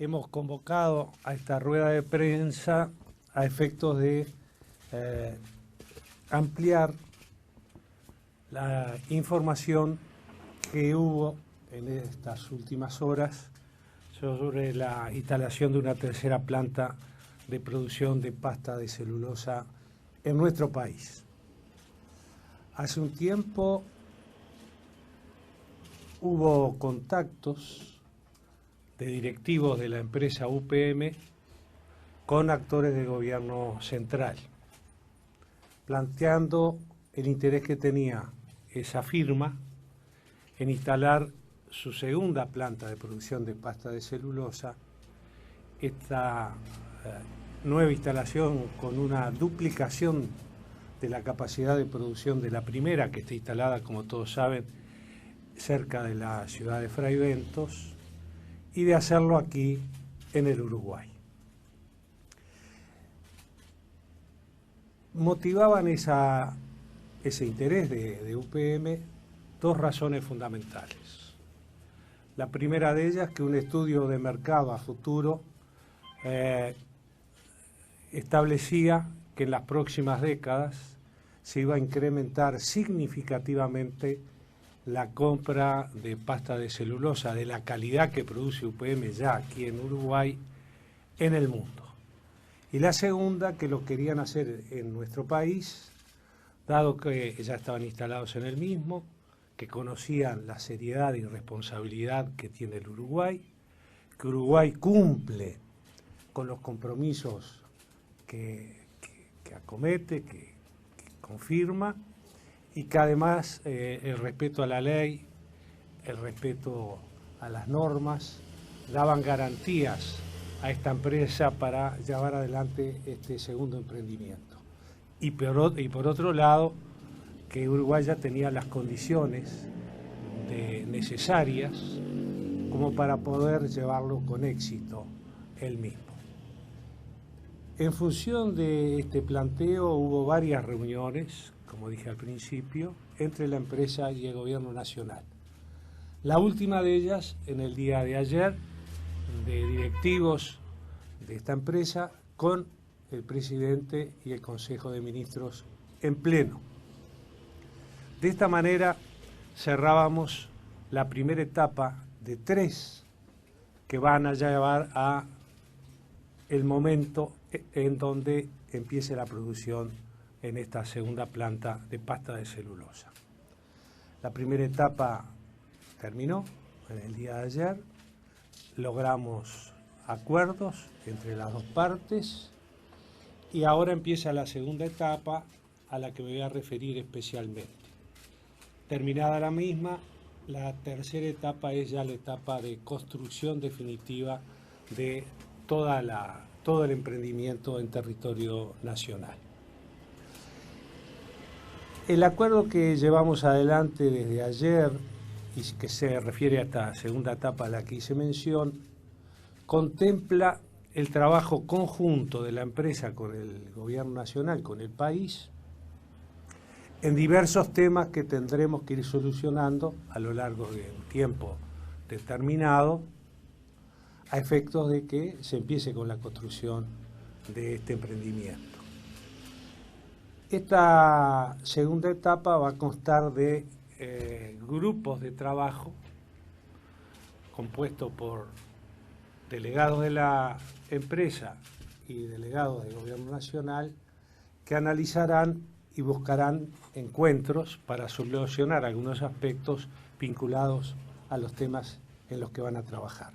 hemos convocado a esta rueda de prensa a efectos de ampliar la información que hubo en estas últimas horas sobre la instalación de una tercera planta de producción de pasta de celulosa en nuestro país. Hace un tiempo hubo contactos de directivos de la empresa UPM con actores del gobierno central, planteando el interés que tenía esa firma en instalar su segunda planta de producción de pasta de celulosa. Esta nueva instalación, con una duplicación de la capacidad de producción de la primera, que está instalada, como todos saben, cerca de la ciudad de Fraiventos, y de hacerlo aquí en el Uruguay. Motivaban ese interés de UPM dos razones fundamentales. La primera de ellas, que un estudio de mercado a futuro establecía que en las próximas décadas se iba a incrementar significativamente la compra de pasta de celulosa de la calidad que produce UPM ya aquí en Uruguay en el mundo. Y la segunda, que lo querían hacer en nuestro país, dado que ya estaban instalados en el mismo, que conocían la seriedad y responsabilidad que tiene el Uruguay, que Uruguay cumple con los compromisos que acomete, que confirma, y que además el respeto a la ley, el respeto a las normas, daban garantías a esta empresa para llevar adelante este segundo emprendimiento. Y por otro lado, que Uruguay ya tenía las condiciones necesarias como para poder llevarlo con éxito él mismo. En función de este planteo hubo varias reuniones, como dije al principio, entre la empresa y el gobierno nacional. La última de ellas en el día de ayer, de directivos de esta empresa con el presidente y el Consejo de Ministros en pleno. De esta manera cerrábamos la primera etapa de 3 que van a llevar a el momento en donde empiece la producción en esta segunda planta de pasta de celulosa. La primera etapa terminó en el día de ayer, logramos acuerdos entre las dos partes y ahora empieza la segunda etapa a la que me voy a referir especialmente. Terminada la misma, la tercera etapa es ya la etapa de construcción definitiva de todo el emprendimiento en territorio nacional. El acuerdo que llevamos adelante desde ayer y que se refiere a esta segunda etapa a la que hice mención, contempla el trabajo conjunto de la empresa con el gobierno nacional, con el país, en diversos temas que tendremos que ir solucionando a lo largo de un tiempo determinado, a efectos de que se empiece con la construcción de este emprendimiento. Esta segunda etapa va a constar de grupos de trabajo compuestos por delegados de la empresa y delegados del gobierno nacional que analizarán y buscarán encuentros para solucionar algunos aspectos vinculados a los temas en los que van a trabajar.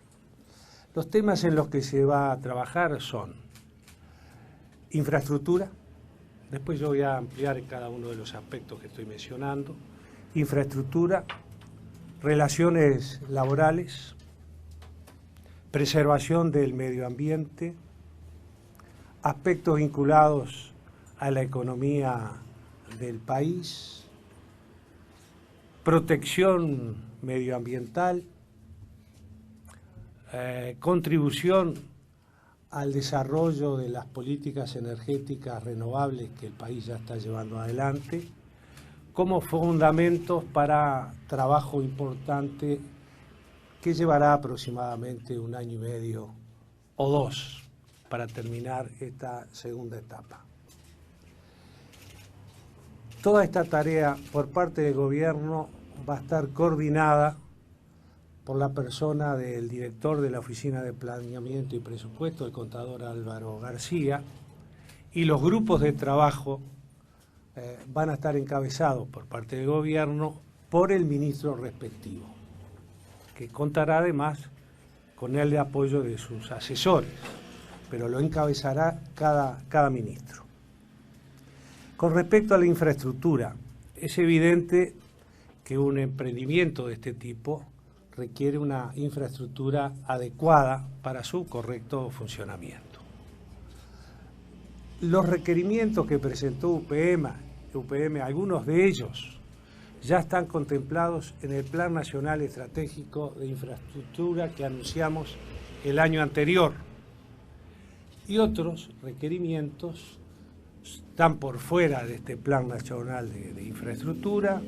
Los temas en los que se va a trabajar son infraestructura, después yo voy a ampliar cada uno de los aspectos que estoy mencionando, infraestructura, relaciones laborales, preservación del medio ambiente, aspectos vinculados a la economía del país, protección medioambiental, contribución al desarrollo de las políticas energéticas renovables que el país ya está llevando adelante, como fundamentos para trabajo importante que llevará aproximadamente 1 año y medio o 2 para terminar esta segunda etapa. Toda esta tarea por parte del gobierno va a estar coordinada por la persona del director de la Oficina de Planeamiento y Presupuesto, el contador Álvaro García, y los grupos de trabajo van a estar encabezados por parte del gobierno por el ministro respectivo, que contará además con el apoyo de sus asesores, pero lo encabezará cada ministro. Con respecto a la infraestructura, es evidente que un emprendimiento de este tipo requiere una infraestructura adecuada para su correcto funcionamiento. Los requerimientos que presentó UPM, algunos de ellos ya están contemplados en el Plan Nacional Estratégico de Infraestructura que anunciamos el año anterior, y otros requerimientos están por fuera de este Plan Nacional de Infraestructura,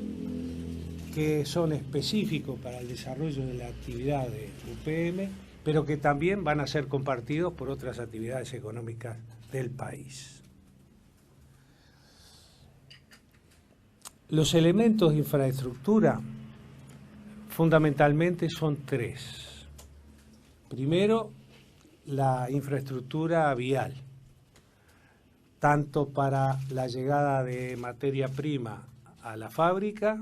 que son específicos para el desarrollo de la actividad de UPM, pero que también van a ser compartidos por otras actividades económicas del país. Los elementos de infraestructura fundamentalmente son 3. Primero, la infraestructura vial, tanto para la llegada de materia prima a la fábrica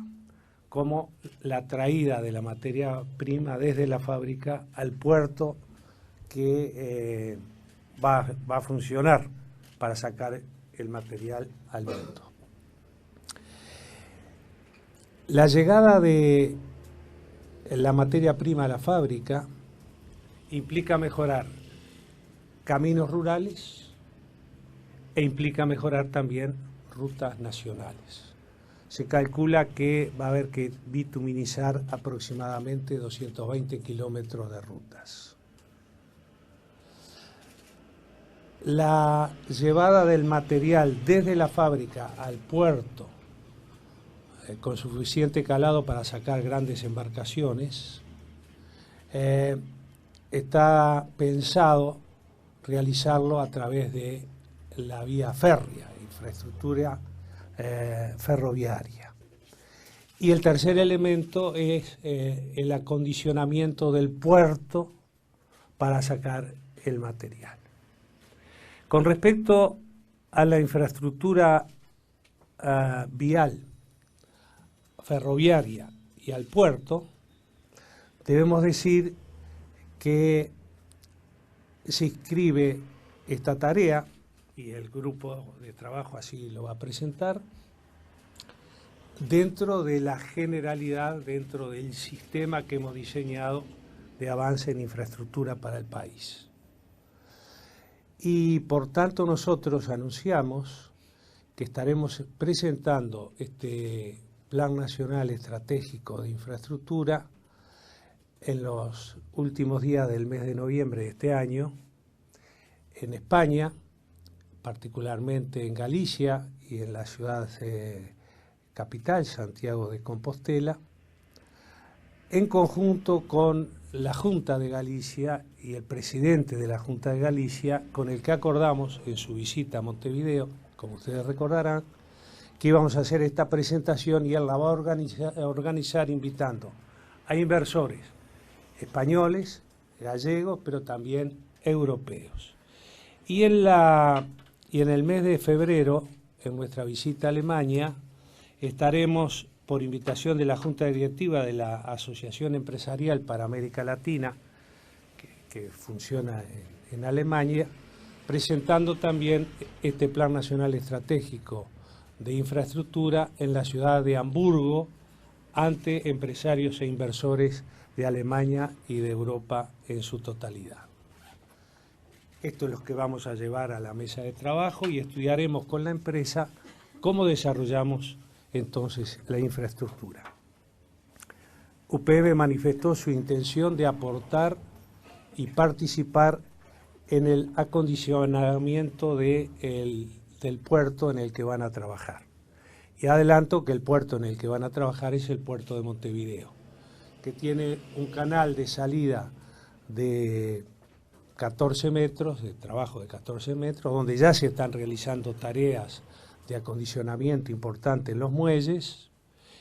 como la traída de la materia prima desde la fábrica al puerto que va a funcionar para sacar el material al mundo. La llegada de la materia prima a la fábrica implica mejorar caminos rurales e implica mejorar también rutas nacionales. Se calcula que va a haber que bituminizar aproximadamente 220 kilómetros de rutas. La llevada del material desde la fábrica al puerto con suficiente calado para sacar grandes embarcaciones, está pensado realizarlo a través de la vía férrea, infraestructura ferroviaria. Y el tercer elemento es el acondicionamiento del puerto para sacar el material. Con respecto a la infraestructura vial, ferroviaria y al puerto, debemos decir que se inscribe esta tarea, y el grupo de trabajo así lo va a presentar, dentro de la generalidad, dentro del sistema que hemos diseñado de avance en infraestructura para el país. Y por tanto nosotros anunciamos que estaremos presentando este Plan Nacional Estratégico de Infraestructura en los últimos días del mes de noviembre de este año, en España, particularmente en Galicia y en la ciudad capital, Santiago de Compostela, en conjunto con la Junta de Galicia y el presidente de la Junta de Galicia, con el que acordamos en su visita a Montevideo, como ustedes recordarán, que íbamos a hacer esta presentación, y él la va a organizar invitando a inversores españoles, gallegos, pero también europeos. Y en el mes de febrero, en nuestra visita a Alemania, estaremos, por invitación de la Junta Directiva de la Asociación Empresarial para América Latina, que funciona en Alemania, presentando también este Plan Nacional Estratégico de Infraestructura en la ciudad de Hamburgo, ante empresarios e inversores de Alemania y de Europa en su totalidad. Esto es lo que vamos a llevar a la mesa de trabajo, y estudiaremos con la empresa cómo desarrollamos entonces la infraestructura. UPM manifestó su intención de aportar y participar en el acondicionamiento del puerto en el que van a trabajar. Y adelanto que el puerto en el que van a trabajar es el puerto de Montevideo, que tiene un canal de salida de 14 metros, de trabajo de 14 metros, donde ya se están realizando tareas de acondicionamiento importante en los muelles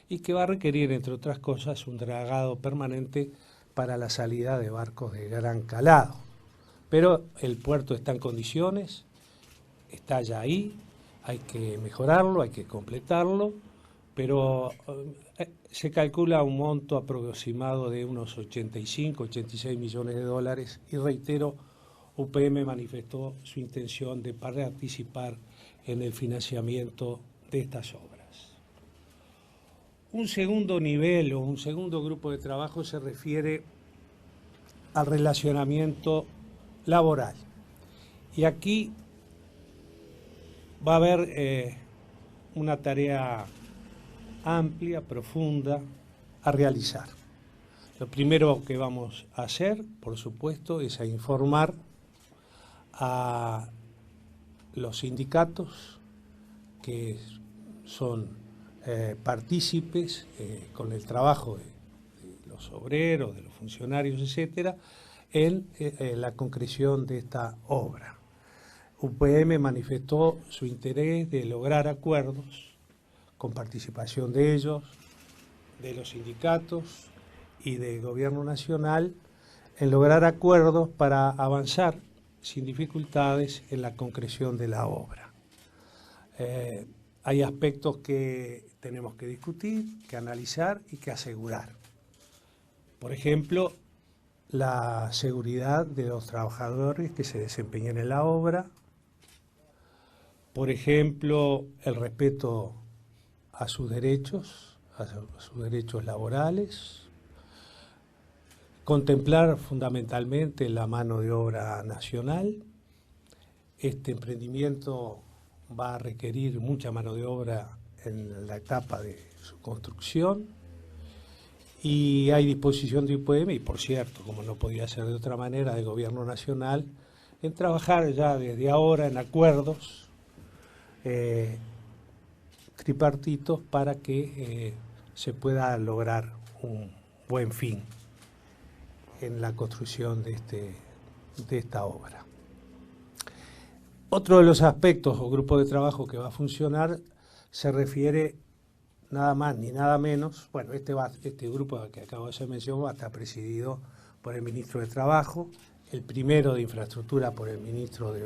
y que va a requerir, entre otras cosas, un dragado permanente para la salida de barcos de gran calado. Pero el puerto está en condiciones, está ya ahí, hay que mejorarlo, hay que completarlo, pero se calcula un monto aproximado de unos 85, 86 millones de dólares y reitero, UPM manifestó su intención de participar en el financiamiento de estas obras. Un segundo nivel o un segundo grupo de trabajo se refiere al relacionamiento laboral. Y aquí va a haber una tarea amplia, profunda, a realizar. Lo primero que vamos a hacer, por supuesto, es a informar a los sindicatos que son partícipes con el trabajo de los obreros, de los funcionarios, etcétera, en la concreción de esta obra. UPM manifestó su interés de lograr acuerdos con participación de ellos, de los sindicatos y del gobierno nacional, en lograr acuerdos para avanzar sin dificultades en la concreción de la obra. Hay aspectos que tenemos que discutir, que analizar y que asegurar. Por ejemplo, la seguridad de los trabajadores que se desempeñan en la obra. Por ejemplo, el respeto a sus derechos laborales. Contemplar fundamentalmente la mano de obra nacional. Este emprendimiento va a requerir mucha mano de obra en la etapa de su construcción y hay disposición de UPM y, por cierto, como no podía ser de otra manera, del Gobierno Nacional, en trabajar ya desde ahora en acuerdos tripartitos para que se pueda lograr un buen fin en la construcción de esta obra. Otro de los aspectos o grupo de trabajo que va a funcionar se refiere nada más ni nada menos, bueno, este grupo que acabo de hacer mención va a estar presidido por el ministro de Trabajo, el primero de Infraestructura por el ministro de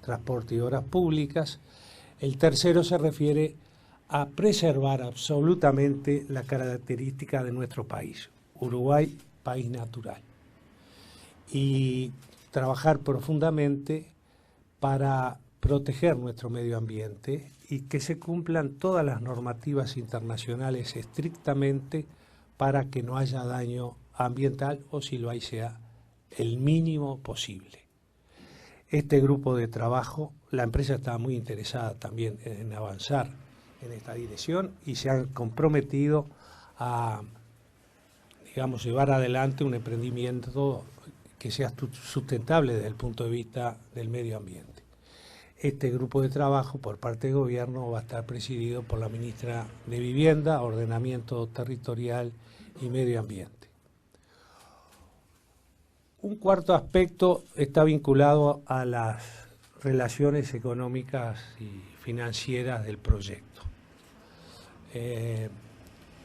Transporte y Obras Públicas, el tercero se refiere a preservar absolutamente la característica de nuestro país, Uruguay, país natural, y trabajar profundamente para proteger nuestro medio ambiente y que se cumplan todas las normativas internacionales estrictamente para que no haya daño ambiental o si lo hay sea el mínimo posible. Este grupo de trabajo, la empresa está muy interesada también en avanzar en esta dirección y se han comprometido a, digamos, llevar adelante un emprendimiento que sea sustentable desde el punto de vista del medio ambiente. Este grupo de trabajo por parte del gobierno va a estar presidido por la ministra de Vivienda, Ordenamiento Territorial y Medio Ambiente. Un cuarto aspecto está vinculado a las relaciones económicas y financieras del proyecto.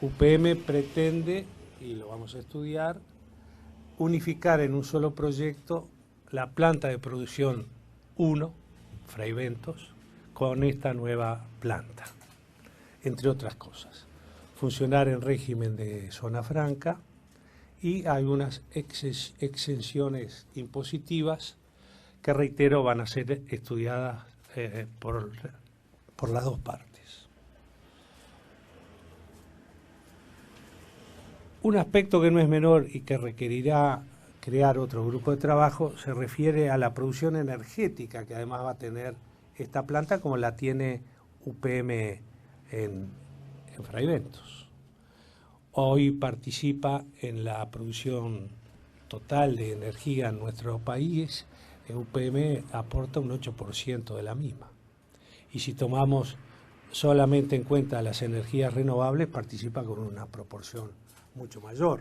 UPM pretende, y lo vamos a estudiar, unificar en un solo proyecto la planta de producción 1, Fray Bentos, con esta nueva planta, entre otras cosas. Funcionar en régimen de zona franca y algunas exenciones impositivas que, reitero, van a ser estudiadas por las dos partes. Un aspecto que no es menor y que requerirá crear otro grupo de trabajo se refiere a la producción energética que además va a tener esta planta como la tiene UPM en Fray Bentos. Hoy participa en la producción total de energía en nuestro país. UPM aporta un 8% de la misma. Y si tomamos solamente en cuenta las energías renovables, participa con una proporción mucho mayor.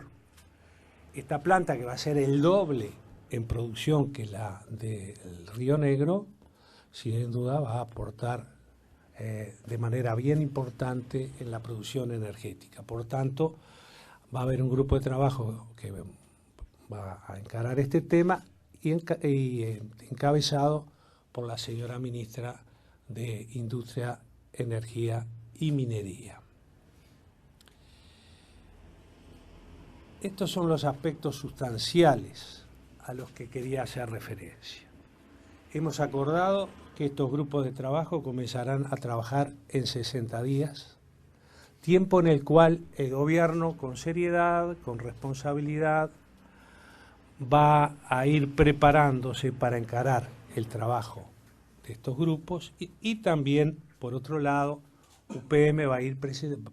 Esta planta, que va a ser el doble en producción que la del Río Negro, sin duda va a aportar de manera bien importante en la producción energética. Por tanto, va a haber un grupo de trabajo que va a encarar este tema y encabezado por la señora ministra de Industria, Energía y Minería. Estos son los aspectos sustanciales a los que quería hacer referencia. Hemos acordado que estos grupos de trabajo comenzarán a trabajar en 60 días, tiempo en el cual el gobierno, con seriedad, con responsabilidad, va a ir preparándose para encarar el trabajo de estos grupos y también, por otro lado, UPM va a ir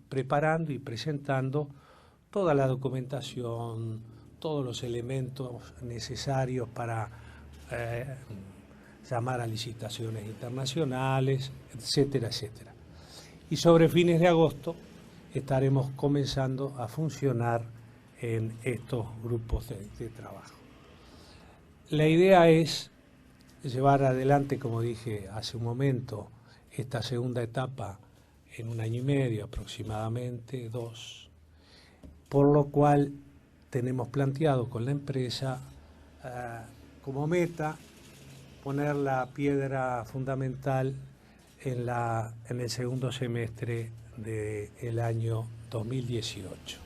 preparando y presentando toda la documentación, todos los elementos necesarios para llamar a licitaciones internacionales, etcétera, etcétera. Y sobre fines de agosto estaremos comenzando a funcionar en estos grupos de trabajo. La idea es llevar adelante, como dije hace un momento, esta segunda etapa en 1 año y medio aproximadamente, 2, por lo cual tenemos planteado con la empresa como meta poner la piedra fundamental en el segundo semestre del año 2018.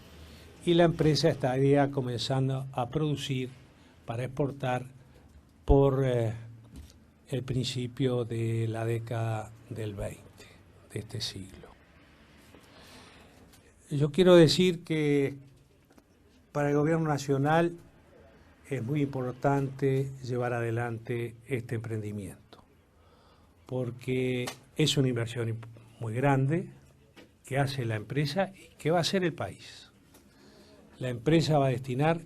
Y la empresa estaría comenzando a producir para exportar por el principio de la década del 20, de este siglo. Yo quiero decir que para el Gobierno Nacional es muy importante llevar adelante este emprendimiento, porque es una inversión muy grande que hace la empresa y que va a hacer el país. La empresa va a destinar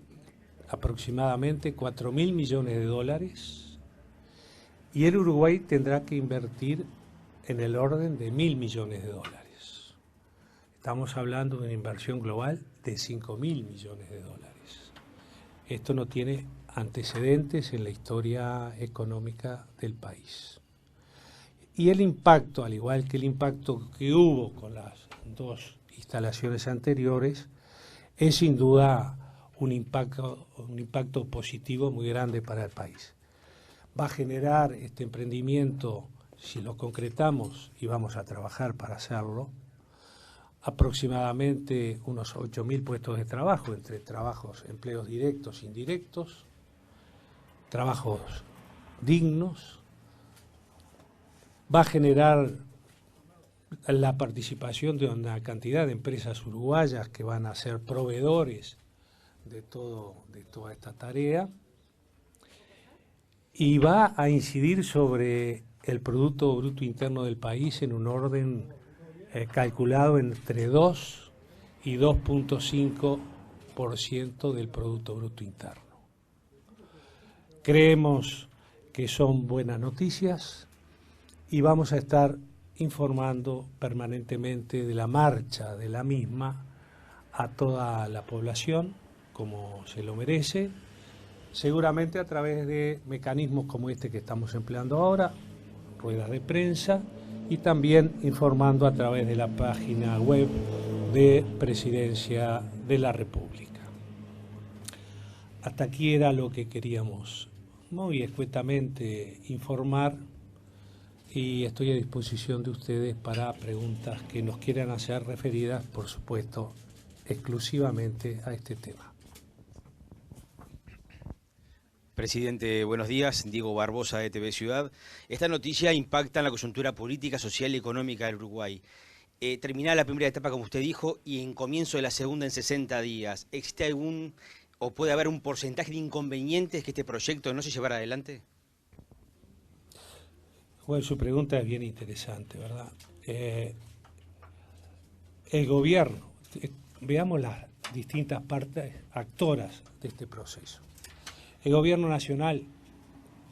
aproximadamente 4.000 millones de dólares y el Uruguay tendrá que invertir en el orden de 1.000 millones de dólares. Estamos hablando de una inversión global de 5.000 millones de dólares. Esto no tiene antecedentes en la historia económica del país. Y el impacto, al igual que el impacto que hubo con las 2 instalaciones anteriores, es sin duda un impacto positivo muy grande para el país. Va a generar este emprendimiento, si lo concretamos, y vamos a trabajar para hacerlo, aproximadamente unos 8.000 puestos de trabajo, entre trabajos, empleos directos e indirectos, trabajos dignos. Va a generar la participación de una cantidad de empresas uruguayas que van a ser proveedores de toda esta tarea y va a incidir sobre el Producto Bruto Interno del país en un orden calculado entre 2 y 2.5% del Producto Bruto Interno. Creemos que son buenas noticias y vamos a estar informando permanentemente de la marcha de la misma a toda la población, como se lo merece, seguramente a través de mecanismos como este que estamos empleando ahora, ruedas de prensa, y también informando a través de la página web de Presidencia de la República. Hasta aquí era lo que queríamos muy escuetamente informar y estoy a disposición de ustedes para preguntas que nos quieran hacer referidas, por supuesto, exclusivamente a este tema. Presidente, buenos días. Diego Barbosa, de TV Ciudad. Esta noticia impacta en la coyuntura política, social y económica del Uruguay. Terminada la primera etapa, como usted dijo, y en comienzo de la segunda en 60 días. ¿Existe algún o puede haber un porcentaje de inconvenientes que este proyecto no se llevara adelante? Bueno, su pregunta es bien interesante, ¿verdad? El gobierno, veamos las distintas partes actoras de este proceso. El Gobierno Nacional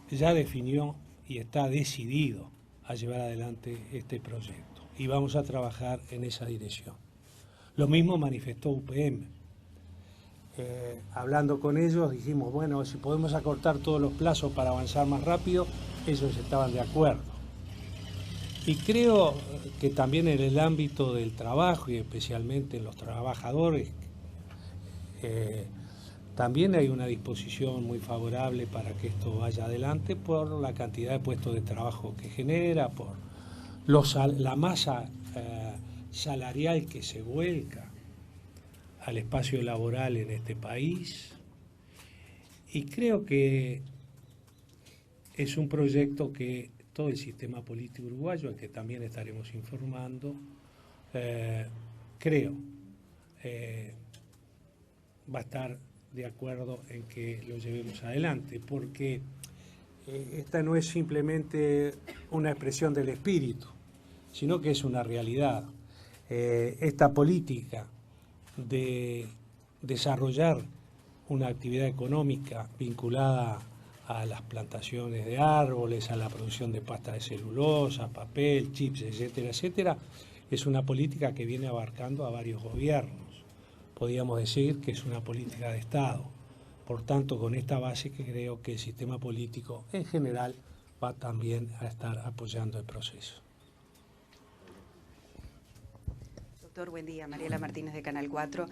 ya definió y está decidido a llevar adelante este proyecto y vamos a trabajar en esa dirección. Lo mismo manifestó UPM. hablando con ellos, dijimos, bueno, si podemos acortar todos los plazos para avanzar más rápido, ellos estaban de acuerdo. Y creo que también en el ámbito del trabajo y especialmente en los trabajadores, también hay una disposición muy favorable para que esto vaya adelante por la cantidad de puestos de trabajo que genera, por la masa salarial que se vuelca al espacio laboral en este país. Y creo que es un proyecto que todo el sistema político uruguayo, al que también estaremos informando, creo, va a estar de acuerdo en que lo llevemos adelante, porque esta no es simplemente una expresión del espíritu, sino que es una realidad. Esta política de desarrollar una actividad económica vinculada a las plantaciones de árboles, a la producción de pasta de celulosa, papel, chips, etcétera, etcétera, es una política que viene abarcando a varios gobiernos. Podríamos decir que es una política de Estado. Por tanto, con esta base que creo que el sistema político en general va también a estar apoyando el proceso. Doctor, buen día. Mariela Martínez de Canal 4.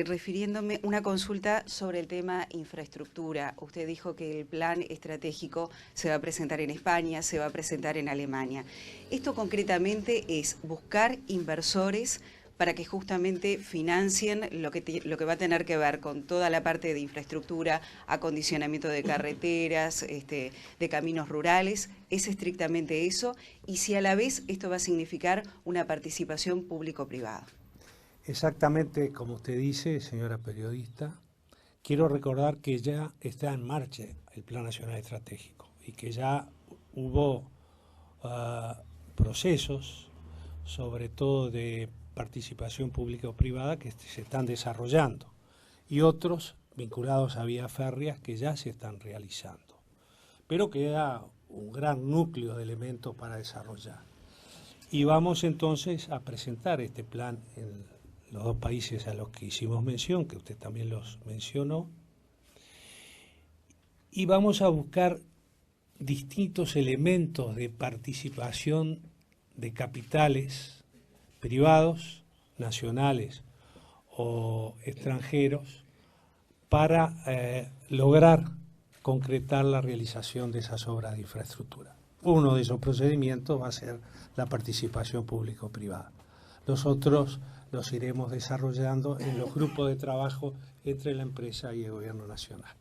Refiriéndome una consulta sobre el tema infraestructura. Usted dijo que el plan estratégico se va a presentar en España, se va a presentar en Alemania. Esto concretamente es buscar inversores para que justamente financien lo que va a tener que ver con toda la parte de infraestructura, acondicionamiento de carreteras, de caminos rurales. ¿Es estrictamente eso? Y si a la vez esto va a significar una participación público-privada. Exactamente como usted dice, señora periodista. Quiero recordar que ya está en marcha el Plan Nacional Estratégico y que ya hubo procesos, sobre todo de participación pública o privada, que se están desarrollando, y otros vinculados a vías férreas que ya se están realizando. Pero queda un gran núcleo de elementos para desarrollar. Y vamos entonces a presentar este plan en los dos países a los que hicimos mención, que usted también los mencionó, y vamos a buscar distintos elementos de participación de capitales privados, nacionales o extranjeros, para lograr concretar la realización de esas obras de infraestructura. Uno de esos procedimientos va a ser la participación público-privada. Los otros los iremos desarrollando en los grupos de trabajo entre la empresa y el gobierno nacional.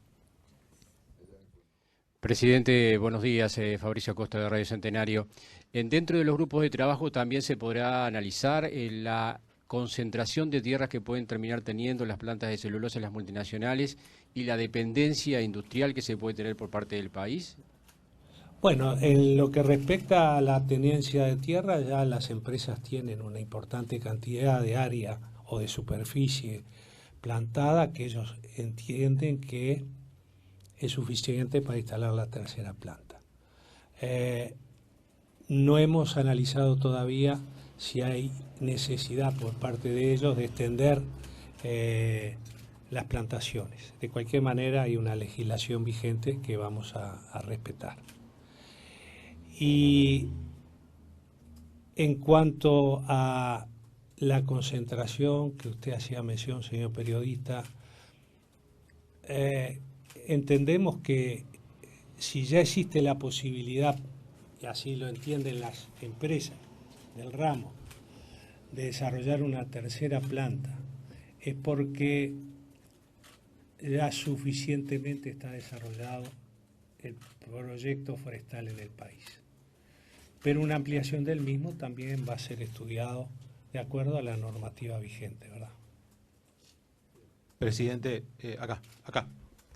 Presidente, buenos días. Fabricio Acosta de Radio Centenario. Dentro de los grupos de trabajo también se podrá analizar la concentración de tierras que pueden terminar teniendo las plantas de celulosa en las multinacionales y la dependencia industrial que se puede tener por parte del país. Bueno, en lo que respecta a la tenencia de tierra, ya las empresas tienen una importante cantidad de área o de superficie plantada que ellos entienden que es suficiente para instalar la tercera planta. No hemos analizado todavía si hay necesidad por parte de ellos de extender las plantaciones. De cualquier manera hay una legislación vigente que vamos a respetar. Y en cuanto a la concentración que usted hacía mención, señor periodista, entendemos que si ya existe la posibilidad, y así lo entienden las empresas del ramo, de desarrollar una tercera planta, es porque ya suficientemente está desarrollado el proyecto forestal en el país. Pero una ampliación del mismo también va a ser estudiado de acuerdo a la normativa vigente, ¿verdad? Presidente, acá.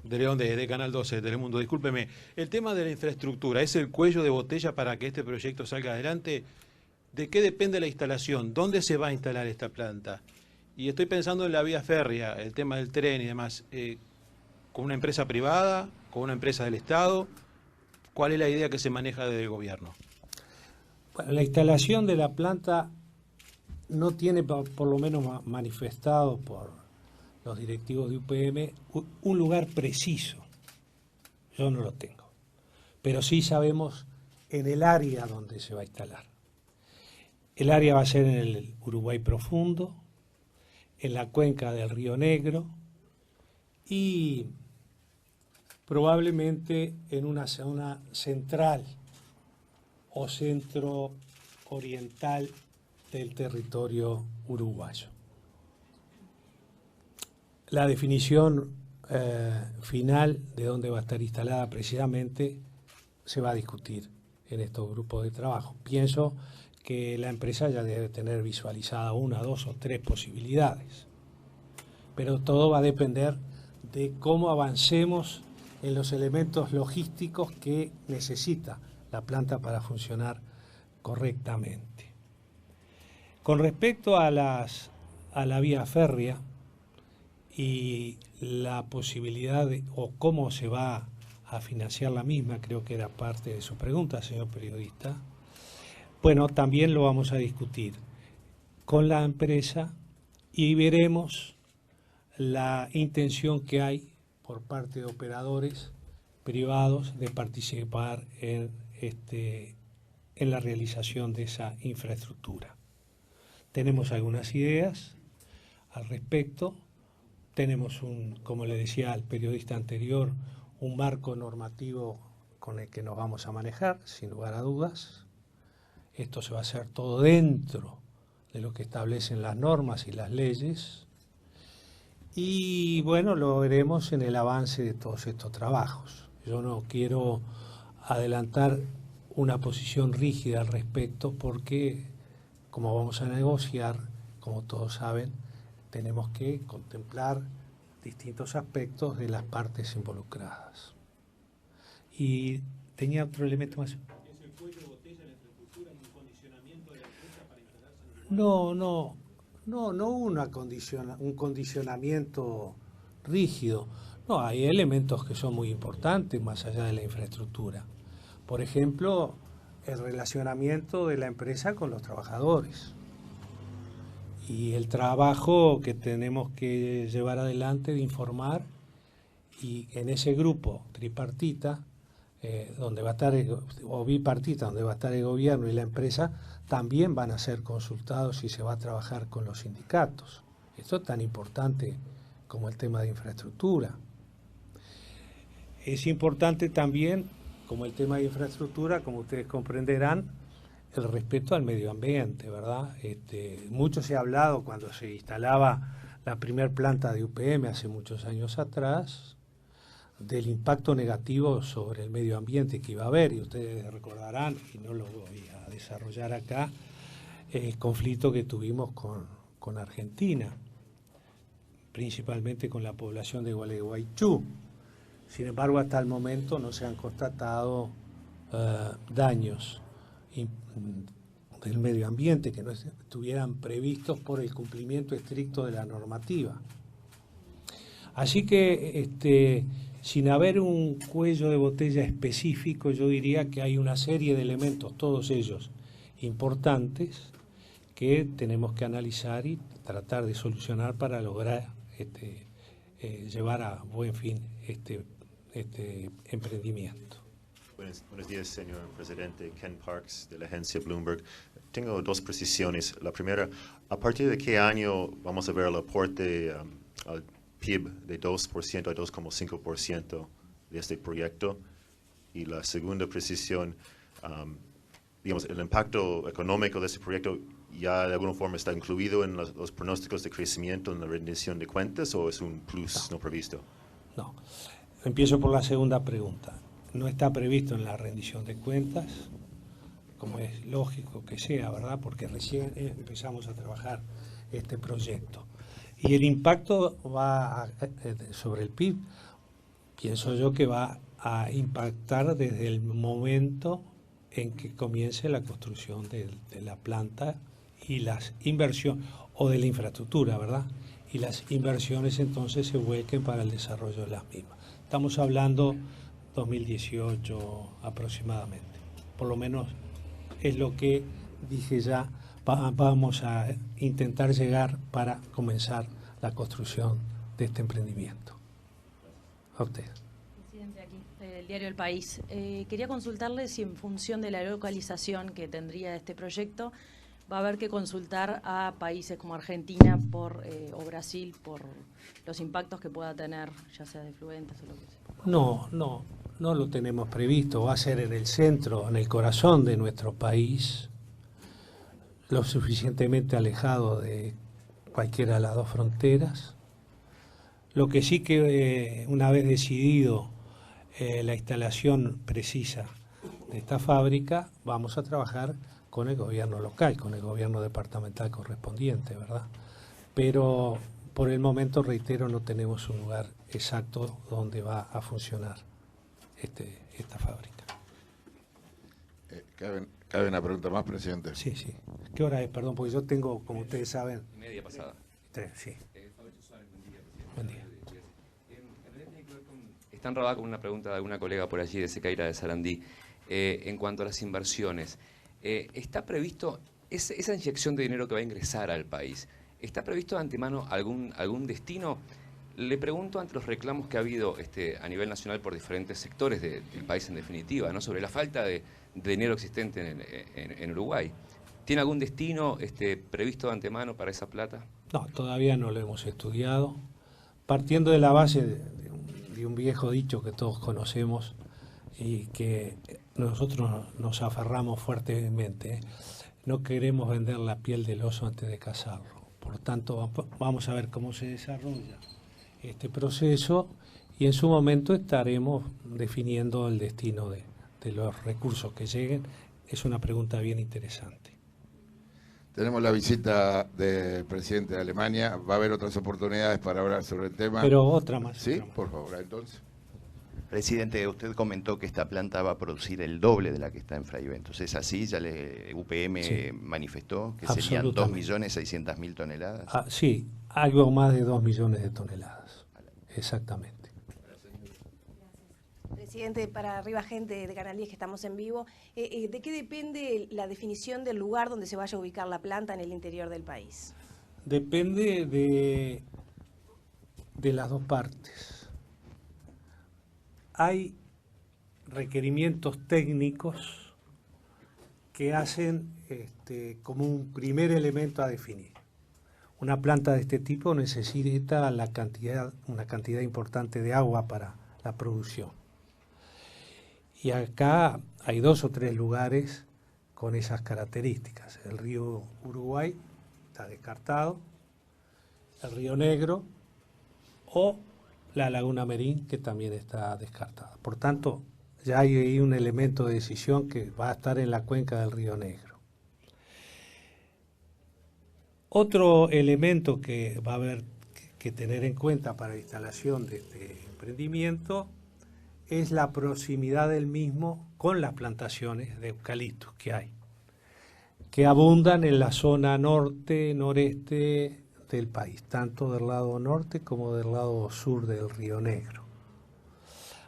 De León, de Canal 12, de Telemundo. Discúlpeme, el tema de la infraestructura, ¿es el cuello de botella para que este proyecto salga adelante? ¿De qué depende la instalación? ¿Dónde se va a instalar esta planta? Y estoy pensando en la vía férrea, el tema del tren y demás. ¿Con una empresa privada? ¿Con una empresa del Estado? ¿Cuál es la idea que se maneja desde el gobierno? Bueno, la instalación de la planta no tiene, por lo menos manifestado por los directivos de UPM un lugar preciso. Yo no lo tengo, pero sí sabemos en el área donde se va a instalar. El área va a ser en el Uruguay profundo, en la cuenca del Río Negro y probablemente en una zona central o centro oriental del territorio uruguayo. La definición final de dónde va a estar instalada precisamente se va a discutir en estos grupos de trabajo. Pienso que la empresa ya debe tener visualizada 1, 2 o 3 posibilidades, pero todo va a depender de cómo avancemos en los elementos logísticos que necesita la planta para funcionar correctamente. Con respecto a la vía férrea y la posibilidad o cómo se va a financiar la misma, creo que era parte de su pregunta, señor periodista. Bueno, también lo vamos a discutir con la empresa y veremos la intención que hay por parte de operadores privados de participar en la realización de esa infraestructura. Tenemos algunas ideas al respecto, tenemos como le decía al periodista anterior, un marco normativo con el que nos vamos a manejar, sin lugar a dudas. Esto se va a hacer todo dentro de lo que establecen las normas y las leyes. Y bueno, lo veremos en el avance de todos estos trabajos. Yo no quiero adelantar una posición rígida al respecto porque, como vamos a negociar, como todos saben, tenemos que contemplar distintos aspectos de las partes involucradas. Y tenía otro elemento más. No un condicionamiento rígido. No, hay elementos que son muy importantes más allá de la infraestructura. Por ejemplo, el relacionamiento de la empresa con los trabajadores y el trabajo que tenemos que llevar adelante de informar, y en ese grupo tripartita donde va a estar o bipartita, donde va a estar el gobierno y la empresa, también van a ser consultados y se va a trabajar con los sindicatos. Esto es tan importante como el tema de infraestructura. Es importante también, como el tema de infraestructura, como ustedes comprenderán, el respeto al medio ambiente, ¿verdad? Mucho se ha hablado cuando se instalaba la primer planta de UPM hace muchos años atrás, del impacto negativo sobre el medio ambiente que iba a haber, y ustedes recordarán, y no lo voy a desarrollar acá, el conflicto que tuvimos con Argentina, principalmente con la población de Gualeguaychú. Sin embargo, hasta el momento no se han constatado daños del medio ambiente que no estuvieran previstos por el cumplimiento estricto de la normativa. Así que sin haber un cuello de botella específico, yo diría que hay una serie de elementos, todos ellos importantes, que tenemos que analizar y tratar de solucionar para lograr llevar a buen fin este emprendimiento. Buenos días, señor presidente. Ken Parks, de la agencia Bloomberg. Tengo dos precisiones. La primera, ¿a partir de qué año vamos a ver el aporte al PIB de 2% a 2,5% de este proyecto? Y la segunda precisión, digamos, ¿el impacto económico de este proyecto ya de alguna forma está incluido en los pronósticos de crecimiento en la rendición de cuentas o es un plus no previsto? No. Empiezo por la segunda pregunta. No está previsto en la rendición de cuentas, como es lógico que sea, ¿verdad? Porque recién empezamos a trabajar este proyecto. Y el impacto sobre el PIB, pienso yo que va a impactar desde el momento en que comience la construcción de la planta y las inversiones, o de la infraestructura, ¿verdad? Y las inversiones entonces se vuelquen para el desarrollo de las mismas. Estamos hablando 2018 aproximadamente. Por lo menos es lo que dije ya, vamos a intentar llegar para comenzar la construcción este emprendimiento. A usted. Presidente, aquí, del diario El País. Quería consultarle si en función de la localización que tendría este proyecto va a haber que consultar a países como Argentina o Brasil por los impactos que pueda tener, ya sea de fluentes o lo que sea. No lo tenemos previsto. Va a ser en el centro, en el corazón de nuestro país, lo suficientemente alejado de cualquiera de las dos fronteras. Lo que sí que una vez decidido la instalación precisa de esta fábrica, vamos a trabajar con el gobierno local, con el gobierno departamental correspondiente, ¿verdad? Pero por el momento, reitero, no tenemos un lugar exacto donde va a funcionar esta fábrica. Cabe una pregunta más, presidente. Sí. ¿Qué hora es? Perdón, porque yo tengo, como ustedes saben... Media pasada. 3, sí. Buen día. Está enredada con una pregunta de alguna colega por allí de Secaira de Sarandí. En cuanto a las inversiones, ¿está previsto esa inyección de dinero que va a ingresar al país? ¿Está previsto de antemano algún destino? Le pregunto ante los reclamos que ha habido a nivel nacional por diferentes sectores del país en definitiva, ¿no? Sobre la falta de dinero existente en Uruguay. ¿Tiene algún destino previsto de antemano para esa plata? No, todavía no lo hemos estudiado. Partiendo de la base de un viejo dicho que todos conocemos y que nosotros nos aferramos fuertemente, no queremos vender la piel del oso antes de cazarlo. Por tanto, vamos a ver cómo se desarrolla este proceso y en su momento estaremos definiendo el destino de los recursos que lleguen. Es una pregunta bien interesante. Tenemos la visita del presidente de Alemania. Va a haber otras oportunidades para hablar sobre el tema. Pero otra más. Sí, otra más. por favor, entonces. Presidente, usted comentó que esta planta va a producir el doble de la que está en Fray Bentos. ¿Es así? ¿Ya UPM sí, manifestó que serían 2.600.000 toneladas? Sí, algo más de 2 millones de toneladas. Exactamente. Presidente, para arriba gente de Canal 10 que estamos en vivo, ¿de qué depende la definición del lugar donde se vaya a ubicar la planta en el interior del país? Depende de las dos partes. Hay requerimientos técnicos que hacen como un primer elemento a definir. Una planta de este tipo necesita una cantidad importante de agua para la producción. Y acá hay 2 o 3 lugares con esas características. El río Uruguay está descartado, el río Negro o la laguna Merín, que también está descartada. Por tanto, ya hay ahí un elemento de decisión que va a estar en la cuenca del río Negro. Otro elemento que va a haber que tener en cuenta para la instalación de este emprendimiento es la proximidad del mismo con las plantaciones de eucaliptos que hay, que abundan en la zona norte-noreste del país, tanto del lado norte como del lado sur del Río Negro.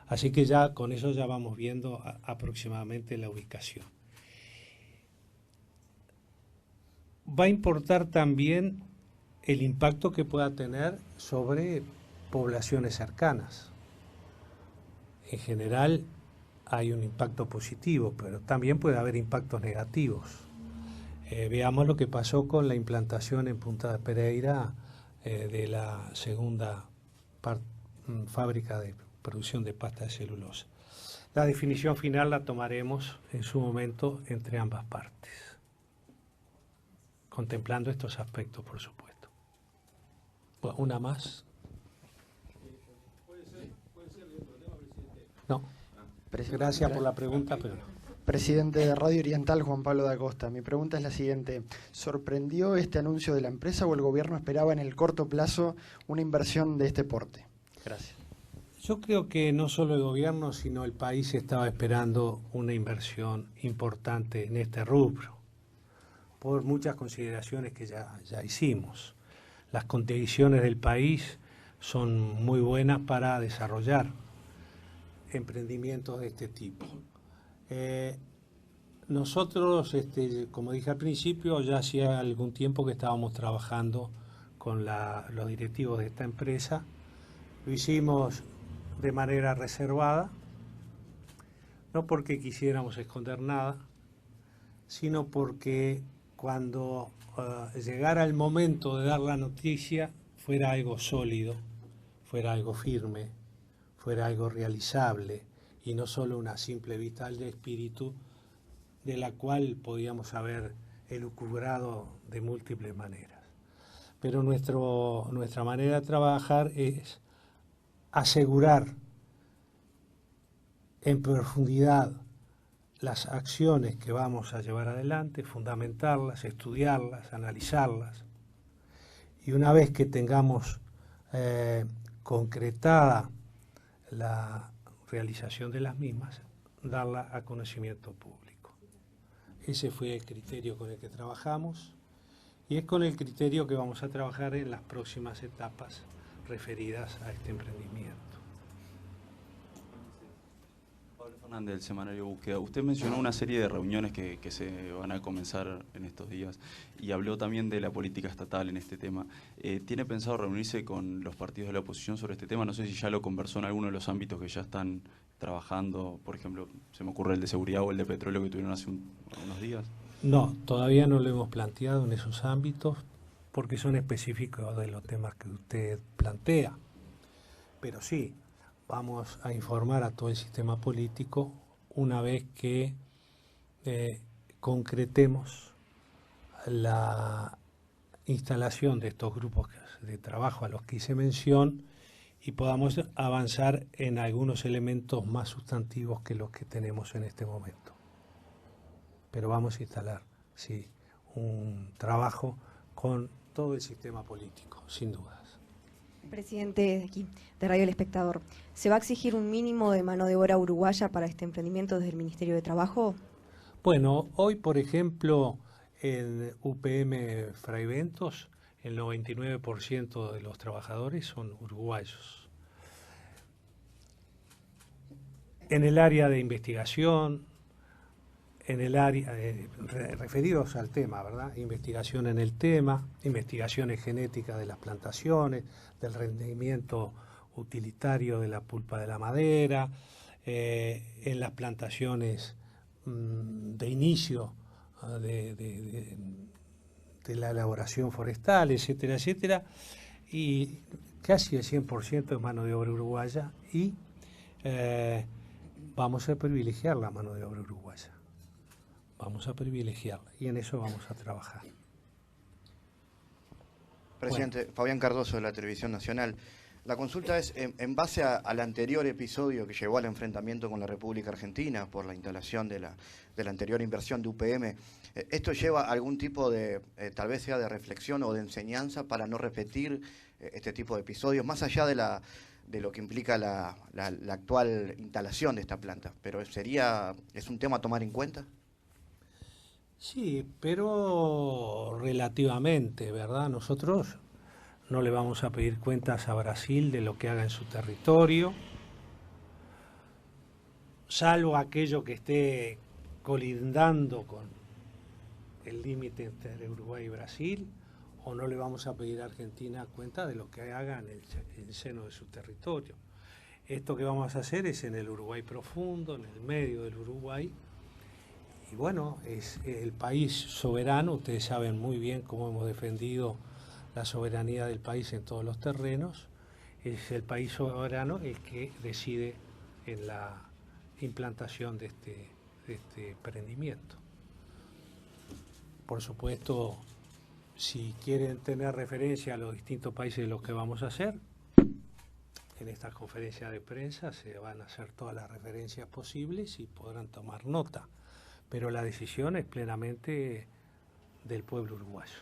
Así que ya con eso ya vamos viendo aproximadamente la ubicación. Va a importar también el impacto que pueda tener sobre poblaciones cercanas. En general hay un impacto positivo, pero también puede haber impactos negativos. Veamos lo que pasó con la implantación en Punta de Pereira de la segunda fábrica de producción de pasta de celulosa. La definición final la tomaremos en su momento entre ambas partes, contemplando estos aspectos, por supuesto. Bueno, una más. No. Gracias por la pregunta, pero no. Presidente de Radio Oriental, Juan Pablo da Costa. Mi pregunta es la siguiente. ¿Sorprendió este anuncio de la empresa o el gobierno esperaba en el corto plazo una inversión de este porte? Gracias. Yo creo que no solo el gobierno, sino el país estaba esperando una inversión importante en este rubro, por muchas consideraciones que ya hicimos. Las condiciones del país son muy buenas para desarrollar emprendimientos de este tipo. Nosotros, como dije al principio, ya hacía algún tiempo que estábamos trabajando con los directivos de esta empresa Lo hicimos de manera reservada, no porque quisiéramos esconder nada, sino porque cuando llegara el momento de dar la noticia fuera algo sólido, fuera algo firme, fuera algo realizable y no solo una simple vital de espíritu de la cual podíamos haber elucubrado de múltiples maneras. Pero nuestra manera de trabajar es asegurar en profundidad las acciones que vamos a llevar adelante, fundamentarlas, estudiarlas, analizarlas. Y una vez que tengamos concretada la realización de las mismas, darla a conocimiento público. Ese fue el criterio con el que trabajamos y es con el criterio que vamos a trabajar en las próximas etapas referidas a este emprendimiento. Pablo Fernández, del semanario Búsqueda. Usted mencionó una serie de reuniones que se van a comenzar en estos días y habló también de la política estatal en este tema. ¿Tiene pensado reunirse con los partidos de la oposición sobre este tema? No sé si ya lo conversó en alguno de los ámbitos que ya están trabajando, por ejemplo, se me ocurre el de seguridad o el de petróleo que tuvieron hace unos días. No, todavía no lo hemos planteado en esos ámbitos porque son específicos de los temas que usted plantea. Pero sí, vamos a informar a todo el sistema político una vez que concretemos la instalación de estos grupos de trabajo a los que hice mención y podamos avanzar en algunos elementos más sustantivos que los que tenemos en este momento. Pero vamos a instalar, sí, un trabajo con todo el sistema político, sin dudas. Presidente, de aquí, de Radio El Espectador, ¿se va a exigir un mínimo de mano de obra uruguaya para este emprendimiento desde el Ministerio de Trabajo? Bueno, hoy, por ejemplo, en UPM Fraiventos, el 99% de los trabajadores son uruguayos. En el área de investigación, en el área, referidos al tema, ¿verdad? Investigación en el tema, investigaciones genéticas de las plantaciones, del rendimiento utilitario de la pulpa de la madera, en las plantaciones de inicio de la elaboración forestal, etcétera, etcétera, y casi el 100% es mano de obra uruguaya y vamos a privilegiar la mano de obra uruguaya. Vamos a privilegiarla y en eso vamos a trabajar. Presidente, Bueno. Fabián Cardoso de la Televisión Nacional. La consulta es, en base al anterior episodio que llevó al enfrentamiento con la República Argentina por la instalación de la anterior inversión de UPM, ¿esto lleva algún tipo de, tal vez sea de reflexión o de enseñanza para no repetir este tipo de episodios, más allá de lo que implica la actual instalación de esta planta? Pero ¿es un tema a tomar en cuenta? Sí, pero relativamente, ¿verdad? Nosotros no le vamos a pedir cuentas a Brasil de lo que haga en su territorio, salvo aquello que esté colindando con el límite entre Uruguay y Brasil, o no le vamos a pedir a Argentina cuenta de lo que haga en el seno de su territorio. Esto que vamos a hacer es en el Uruguay profundo, en el medio del Uruguay. Y bueno, es el país soberano, ustedes saben muy bien cómo hemos defendido la soberanía del país en todos los terrenos, es el país soberano el que decide en la implantación de este emprendimiento. Por supuesto, si quieren tener referencia a los distintos países de los que vamos a hacer, en estas conferencias de prensa se van a hacer todas las referencias posibles y podrán tomar nota. Pero la decisión es plenamente del pueblo uruguayo.